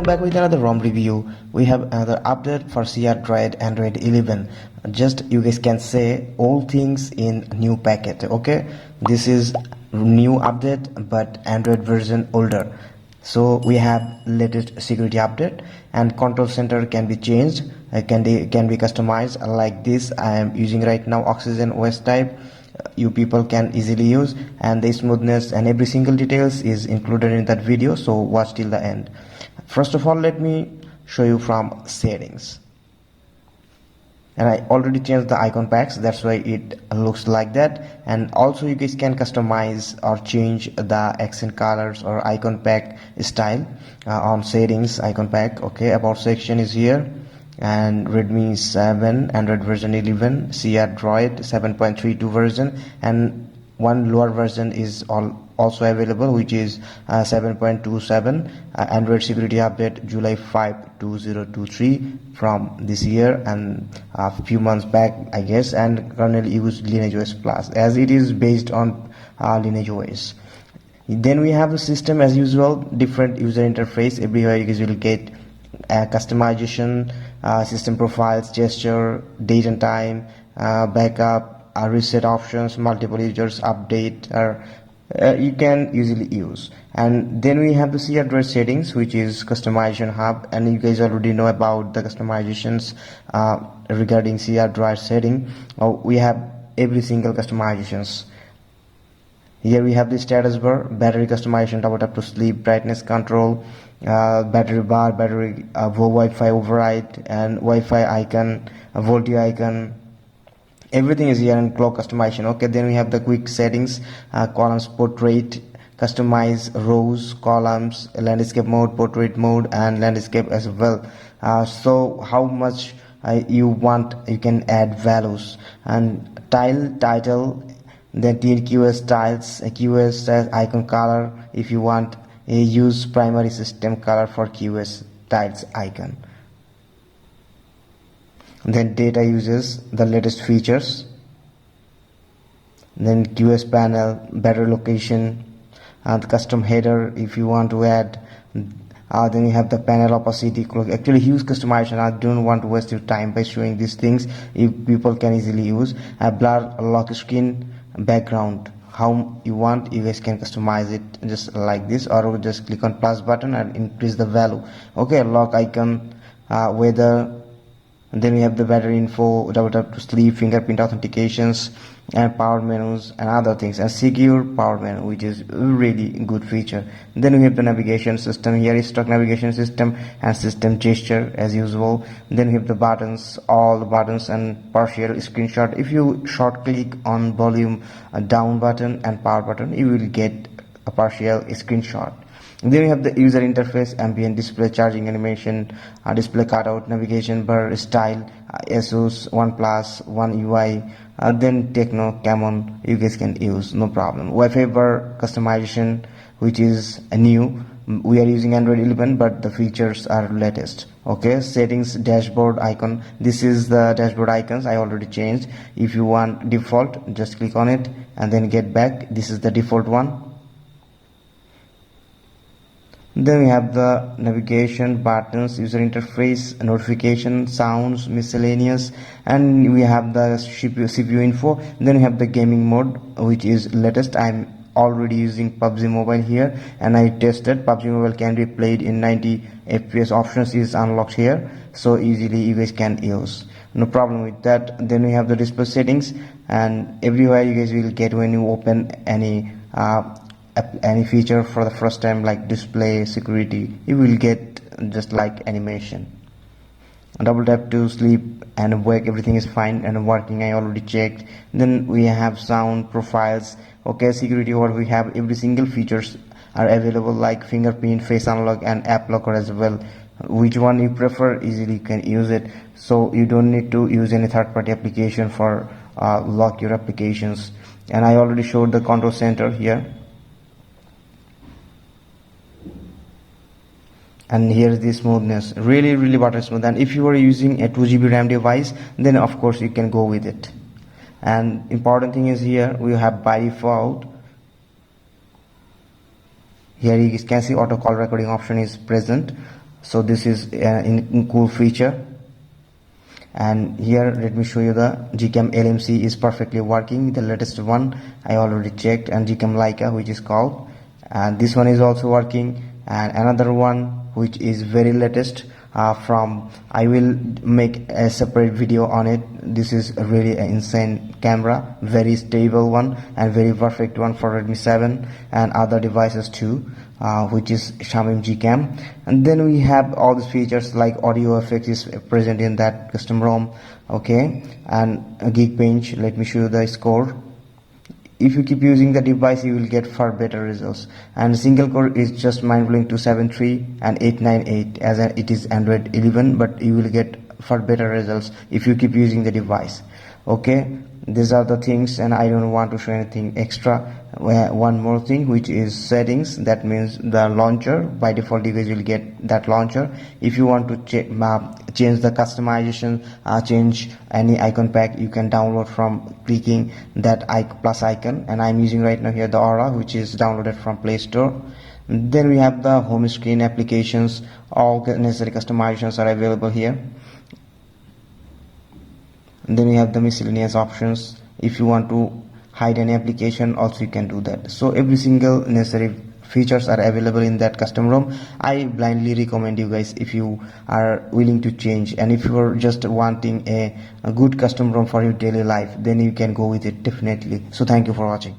back with another ROM review. We have another update for Crdroid Android 11. Just you guys can say all things in new packet. Okay, this is new update but Android version older. So we have latest security update and control center can be changed, can be customized like this. I am using right now Oxygen OS type. You people can easily use, and the smoothness and every single details is included in that video, so watch till the end. First of all, let me show you from settings, and I already changed the icon packs, that's why it looks like that. And also you guys can customize or change the accent colors or icon pack style on settings icon pack. Okay, about section is here, and Redmi 7 Android version 11, Crdroid 7.32 version, and one lower version is also available, which is 7.27 Android security update July 5 2023 from this year and a few months back, I guess. And kernel use Lineage OS Plus, as it is based on Lineage OS. Then we have the system as usual, different user interface. Everywhere you guys will get customization, system profiles, gesture, date and time, backup, reset options, multiple users, update, or you can easily use. And then we have the Crdroid settings, which is customization hub, and you guys already know about the customizations regarding Crdroid setting. We have every single customizations. Here we have the status bar, battery customization, double tap to sleep, brightness control, battery bar, battery Wi-Fi override, and Wi-Fi icon, VoLTE icon. Everything is here, and clock customization. Okay, then we have the quick settings, columns, portrait, customize rows, columns, landscape mode, portrait mode, and landscape as well. So how much you want, you can add values. And tile title, then TQS styles, QS icon color. If you want, use primary system color for QS tiles icon. Then data uses, the latest features, then QS panel, battery location, the custom header if you want to add. Then you have the panel opacity. Actually huge customization. I don't want to waste your time by showing these things. If people can easily use blur lock screen background, how you want, you guys can customize it just like this, or just click on plus button and increase the value. Okay, lock icon, weather. And then we have the battery info, double tap to sleep, fingerprint authentications, and power menus and other things, and secure power menu, which is a really good feature. Then we have the navigation system. Here is stock navigation system and system gesture as usual. Then we have the buttons, all the buttons, and partial screenshot. If you short click on volume down button and power button, you will get a partial screenshot. Then we have the user interface, ambient display, charging animation, display cutout, navigation bar, style, ASUS, OnePlus, One UI, then Techno, Camon, you guys can use, no problem. Wi-Fi bar customization, which is new. We are using Android 11, but the features are latest. Okay, settings, dashboard icon. This is the dashboard icons I already changed. If you want default, just click on it and then get back. This is the default one. Then we have the navigation, buttons, user interface, notification, sounds, miscellaneous, and we have the CPU info. Then we have the gaming mode, which is latest. I'm already using PUBG Mobile here, and I tested PUBG Mobile can be played in 90 FPS. Options is unlocked here, so easily you guys can use, no problem with that. Then we have the display settings, and everywhere you guys will get when you open any feature for the first time, like display, security, you will get just like animation. Double tap to sleep and wake, everything is fine and working, I already checked. Then we have sound, profiles. Okay, security, what we have, every single features are available, like fingerprint, face unlock, and app locker as well. Which one you prefer, easily you can use it, so you don't need to use any third-party application for lock your applications. And I already showed the control center here. And here's the smoothness, really button smooth. And if you are using a 2GB RAM device, then of course you can go with it. And important thing is here we have by default, here you can see auto call recording option is present. So this is in cool feature. And here let me show you the Gcam LMC is perfectly working, the latest one I already checked, and Gcam Leica, which is called, and this one is also working. And another one which is very latest, from I will make a separate video on it. This is a really insane camera, very stable one and very perfect one for Redmi 7 and other devices too, which is Xiaomi Gcam. And then we have all these features like audio effects is present in that custom ROM, okay, and a Geekbench. Let me show you the score. If you keep using the device, you will get far better results. And single core is just mind-blowing 273 and 898 as it is Android 11, but you will get far better results if you keep using the device. Okay, these are the things, and I don't want to show anything extra. One more thing, which is settings. That means the launcher. By default, you guys will get that launcher. If you want to change the customization, change any icon pack, you can download from clicking that plus icon, and I'm using right now here the Aura, which is downloaded from Play Store. Then we have the home screen applications. All necessary customizations are available here. And then we have the miscellaneous options. If you want to hide any application, also you can do that. So every single necessary features are available in that custom ROM. I blindly recommend you guys, if you are willing to change, and if you are just wanting a good custom ROM for your daily life, then you can go with it definitely. So thank you for watching.